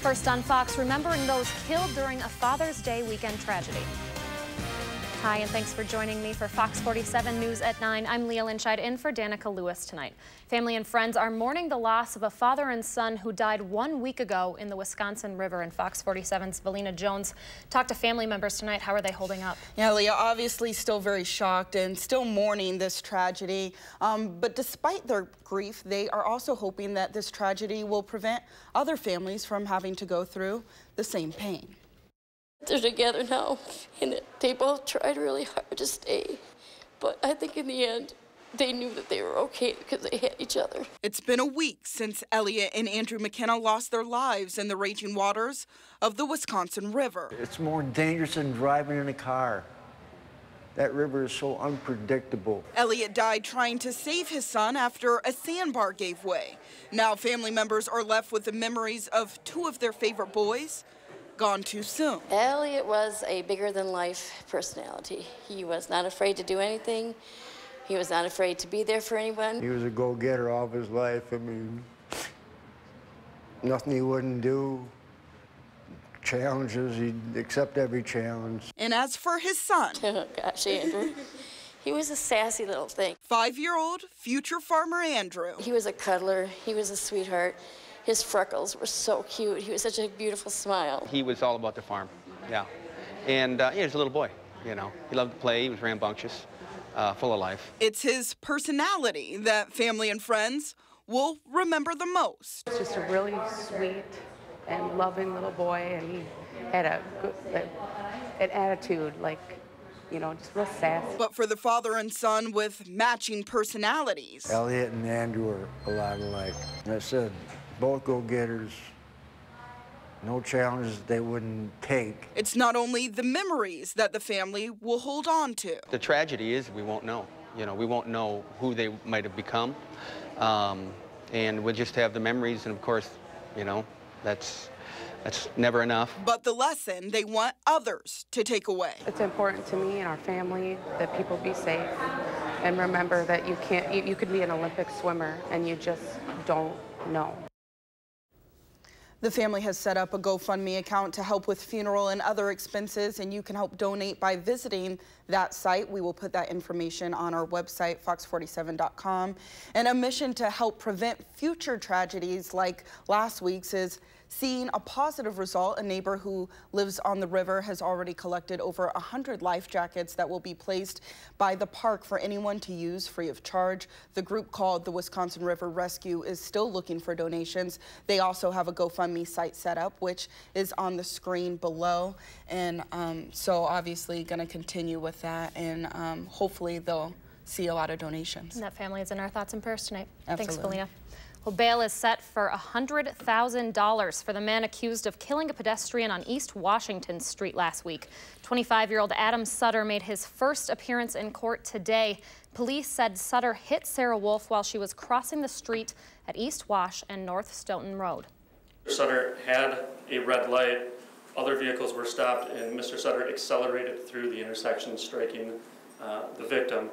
First on Fox, remembering those killed during a Father's Day weekend tragedy. Hi, and thanks for joining me for Fox 47 News at 9. I'm Leah Linscheid in for Danica Lewis tonight. Family and friends are mourning the loss of a father and son who died 1 week ago in the Wisconsin River. And Fox 47's Valina Jones talked to family members tonight. How are they holding up? Yeah, Leah, obviously still very shocked and still mourning this tragedy. But despite their grief, they are also hoping that this tragedy will prevent other families from having to go through the same pain. They're together now, and they both tried really hard to stay. But I think in the end, they knew that they were okay because they had each other. It's been a week since Elliot and Andrew McKenna lost their lives in the raging waters of the Wisconsin River. It's more dangerous than driving in a car. That river is so unpredictable. Elliot died trying to save his son after a sandbar gave way. Now family members are left with the memories of two of their favorite boys gone too soon. Elliot was a bigger-than-life personality. He was not afraid to do anything. He was not afraid to be there for anyone. He was a go-getter all of his life. I mean, nothing he wouldn't do. Challenges, he'd accept every challenge. And as for his son, Oh gosh, Andrew. He was a sassy little thing. 5-year-old future farmer Andrew. He was a cuddler. He was a sweetheart. His freckles were so cute. He was such a beautiful smile. He was all about the farm, yeah. And he was a little boy, you know. He loved to play. He was rambunctious, full of life. It's his personality that family and friends will remember the most. He's just a really sweet and loving little boy, and he had a good an attitude, like, you know, just real sassy. But for the father and son with matching personalities, Elliot and Andrew are a lot alike. And I said, both go-getters, no challenges they wouldn't take. it's not only the memories that the family will hold on to. The tragedy is we won't know. You know, we won't know who they might have become. And we'll just have the memories, and of course, you know, that's never enough. But the lesson they want others to take away. It's important to me and our family that people be safe and remember that you could be an Olympic swimmer and you just don't know. The family has set up a GoFundMe account to help with funeral and other expenses, and you can help donate by visiting that site. We will put that information on our website, fox47.com. And a mission to help prevent future tragedies like last week's is seeing a positive result. A neighbor who lives on the river has already collected over 100 life jackets that will be placed by the park for anyone to use free of charge. The group called the Wisconsin River Rescue is still looking for donations. They also have a GoFundMe site set up, which is on the screen below. And so obviously going to continue with that, and hopefully they'll see a lot of donations. And that family is in our thoughts and prayers tonight. Absolutely. Thanks, Valia. Well, bail is set for $100,000 for the man accused of killing a pedestrian on East Washington Street last week. 25-year-old Adam Sutter made his first appearance in court today. Police said Sutter hit Sarah Wolf while she was crossing the street at East Wash and North Stoughton Road. Sutter had a red light. Other vehicles were stopped, and Mr. Sutter accelerated through the intersection, striking the victim.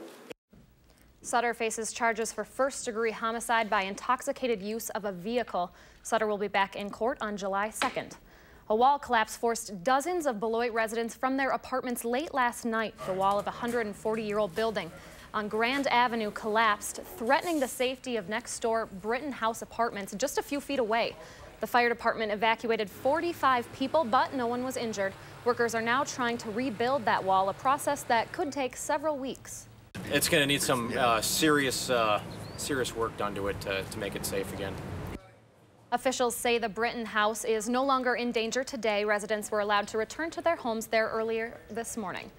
Sutter faces charges for first-degree homicide by intoxicated use of a vehicle. Sutter will be back in court on July 2nd. A wall collapse forced dozens of Beloit residents from their apartments late last night. The wall of a 140-year-old building on Grand Avenue collapsed, threatening the safety of next-door Britton House apartments just a few feet away. The fire department evacuated 45 people, but no one was injured. Workers are now trying to rebuild that wall, a process that could take several weeks. It's going to need some serious work done to it to make it safe again. Officials say the Britton House is no longer in danger today. Residents were allowed to return to their homes there earlier this morning.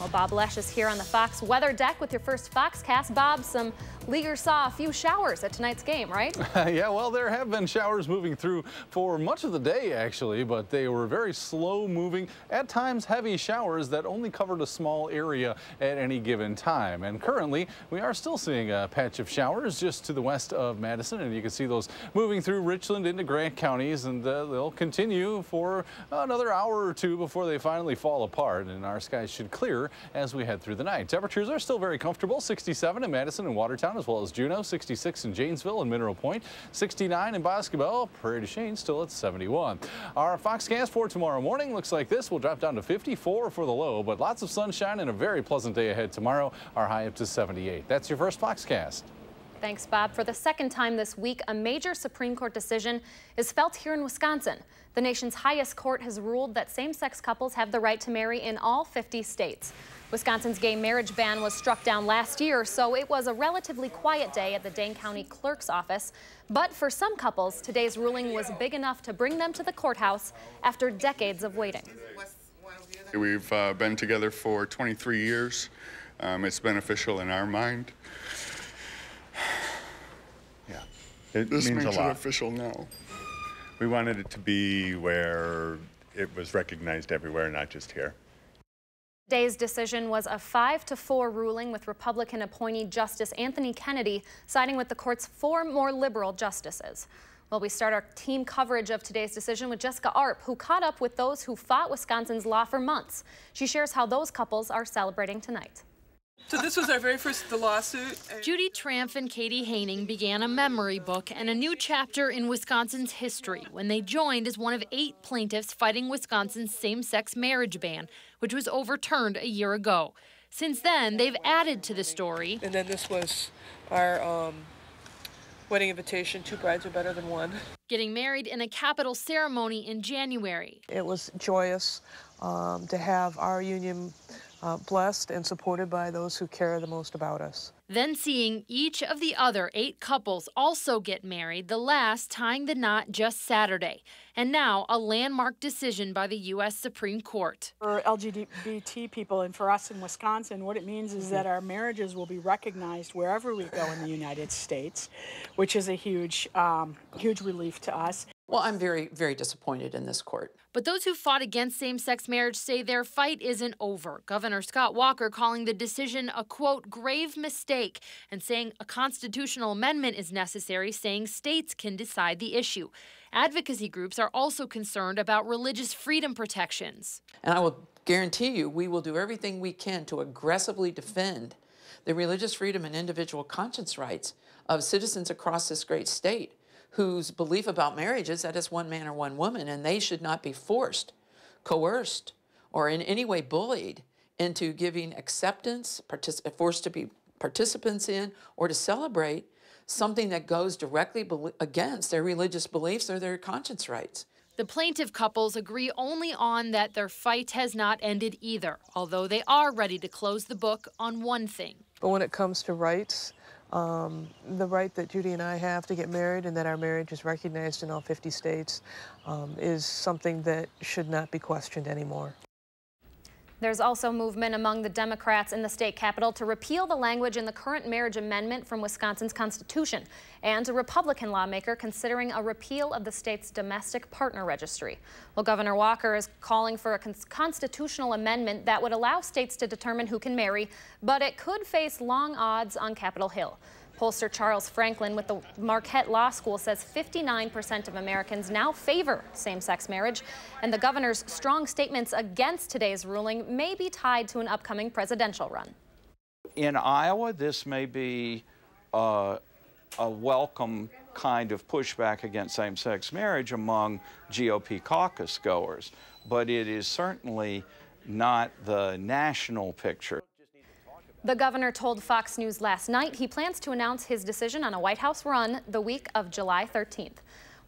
Well, Bob Lesh is here on the Fox weather deck with your first Foxcast. Bob, some leaguers saw a few showers at tonight's game, right? Yeah, well, there have been showers moving through for much of the day, actually, but they were very slow moving, at times heavy showers that only covered a small area at any given time. And currently, we are still seeing a patch of showers just to the west of Madison, and you can see those moving through Richland into Grant counties, and they'll continue for another hour or two before they finally fall apart, and our skies should clear cooler as we head through the night. Temperatures are still very comfortable. 67 in Madison and Watertown, as well as Juneau. 66 in Janesville and Mineral Point. 69 in Boscobel. Prairie du Chien still at 71. Our Foxcast for tomorrow morning looks like this. We'll drop down to 54 for the low, but lots of sunshine and a very pleasant day ahead tomorrow. Our high up to 78. That's your first Foxcast. Thanks, Bob. For the second time this week, a major Supreme Court decision is felt here in Wisconsin. The nation's highest court has ruled that same-sex couples have the right to marry in all 50 states. Wisconsin's gay marriage ban was struck down last year, so it was a relatively quiet day at the Dane County Clerk's office. But for some couples, today's ruling was big enough to bring them to the courthouse after decades of waiting. We've been together for 23 years. It's beneficial in our mind. Yeah, This means makes a lot. it official now. We wanted it to be where it was recognized everywhere, not just here. Today's decision was a 5-4 ruling, with Republican appointee Justice Anthony Kennedy siding with the court's 4 more liberal justices. Well, we start our team coverage of today's decision with Jessica Arp, who caught up with those who fought Wisconsin's law for months. She shares how those couples are celebrating tonight. So this was our very first lawsuit. Judy Tramp and Katie Haining began a memory book and a new chapter in Wisconsin's history when they joined as one of 8 plaintiffs fighting Wisconsin's same-sex marriage ban, which was overturned a year ago. Since then, they've added to the story. And then this was our wedding invitation. 2 brides are better than 1. Getting married in a capital ceremony in January. It was joyous to have our union blessed and supported by those who care the most about us. Then seeing each of the other 8 couples also get married, the last tying the knot just Saturday. And now a landmark decision by the U.S. Supreme Court. For LGBT people and for us in Wisconsin, what it means is that our marriages will be recognized wherever we go in the United States, which is a huge relief to us. Well, I'm very, very disappointed in this court. But those who fought against same-sex marriage say their fight isn't over. Governor Scott Walker calling the decision a, quote, grave mistake, and saying a constitutional amendment is necessary, saying states can decide the issue. Advocacy groups are also concerned about religious freedom protections. And I will guarantee you we will do everything we can to aggressively defend the religious freedom and individual conscience rights of citizens across this great state whose belief about marriage is that it's one man or one woman, and they should not be forced, coerced, or in any way bullied into giving acceptance, forced to be participants in, or to celebrate something that goes directly against their religious beliefs or their conscience rights. The plaintiff couples agree only on that their fight has not ended either, although they are ready to close the book on one thing. But when it comes to rights, the right that Judy and I have to get married and that our marriage is recognized in all 50 states is something that should not be questioned anymore. There's also movement among the Democrats in the state capitol to repeal the language in the current marriage amendment from Wisconsin's Constitution, and a Republican lawmaker considering a repeal of the state's domestic partner registry. Well, Governor Walker is calling for a constitutional amendment that would allow states to determine who can marry, but it could face long odds on Capitol Hill. Pollster Charles Franklin with the Marquette Law School says 59% of Americans now favor same-sex marriage, and the governor's strong statements against today's ruling may be tied to an upcoming presidential run. In Iowa, this may be a welcome kind of pushback against same-sex marriage among GOP caucus goers, but it is certainly not the national picture. The governor told Fox News last night he plans to announce his decision on a White House run the week of July 13th.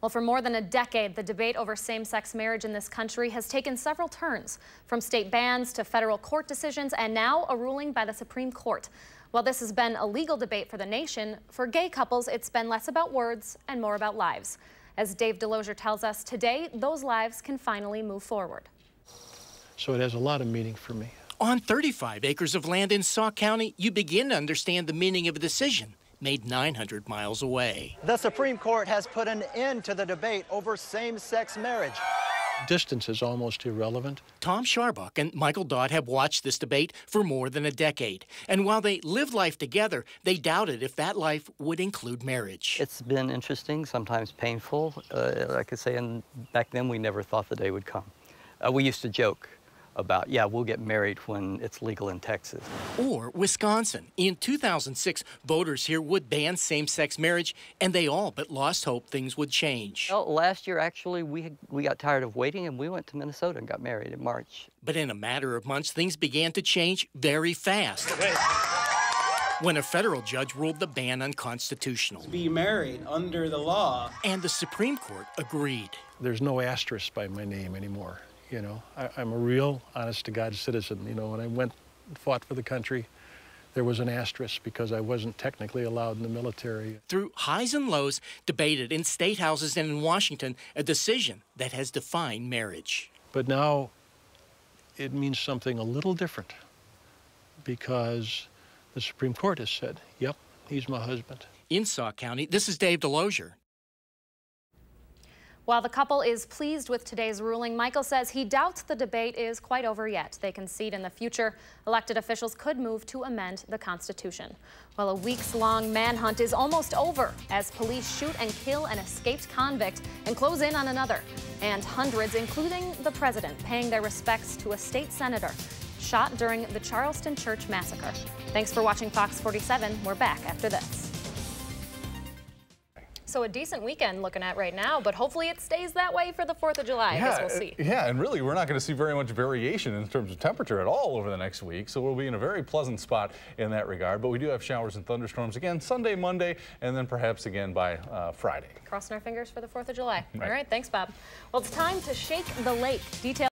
Well, for more than a decade, the debate over same-sex marriage in this country has taken several turns, from state bans to federal court decisions, and now a ruling by the Supreme Court. While this has been a legal debate for the nation, for gay couples, it's been less about words and more about lives. As Dave DeLozier tells us, today, those lives can finally move forward. So it has a lot of meaning for me. On 35 acres of land in Sauk County, you begin to understand the meaning of a decision made 900 miles away. The Supreme Court has put an end to the debate over same-sex marriage. Distance is almost irrelevant. Tom Scharbuck and Michael Dodd have watched this debate for more than a decade. And while they lived life together, they doubted if that life would include marriage. It's been interesting, sometimes painful. Like I say, and back then we never thought the day would come. We used to joke. about, yeah, we'll get married when it's legal in Texas. Or Wisconsin. In 2006, voters here would ban same-sex marriage, and they all but lost hope things would change. Well, last year, actually, we got tired of waiting, and we went to Minnesota and got married in March. But in a matter of months, things began to change very fast. When a federal judge ruled the ban unconstitutional. Be married under the law. And the Supreme Court agreed. There's no asterisk by my name anymore. You know, I'm a real, honest-to-God citizen. You know, when I went and fought for the country, there was an asterisk because I wasn't technically allowed in the military. Through highs and lows, debated in state houses and in Washington, a decision that has defined marriage. But now it means something a little different because the Supreme Court has said, yep, he's my husband. In Sauk County, this is Dave DeLozier. While the couple is pleased with today's ruling, Michael says he doubts the debate is quite over yet. They concede in the future, elected officials could move to amend the Constitution. Well, a weeks-long manhunt is almost over as police shoot and kill an escaped convict and close in on another. And hundreds, including the president, paying their respects to a state senator shot during the Charleston Church massacre. Thanks for watching Fox 47. We're back after this. So a decent weekend looking at right now, but hopefully it stays that way for the 4th of July. I guess we'll see. Yeah, and really we're not going to see very much variation in terms of temperature at all over the next week, so we'll be in a very pleasant spot in that regard. But we do have showers and thunderstorms again Sunday, Monday, and then perhaps again by Friday. Crossing our fingers for the 4th of July. Right. All right, thanks, Bob. Well, it's time to shake the lake. Details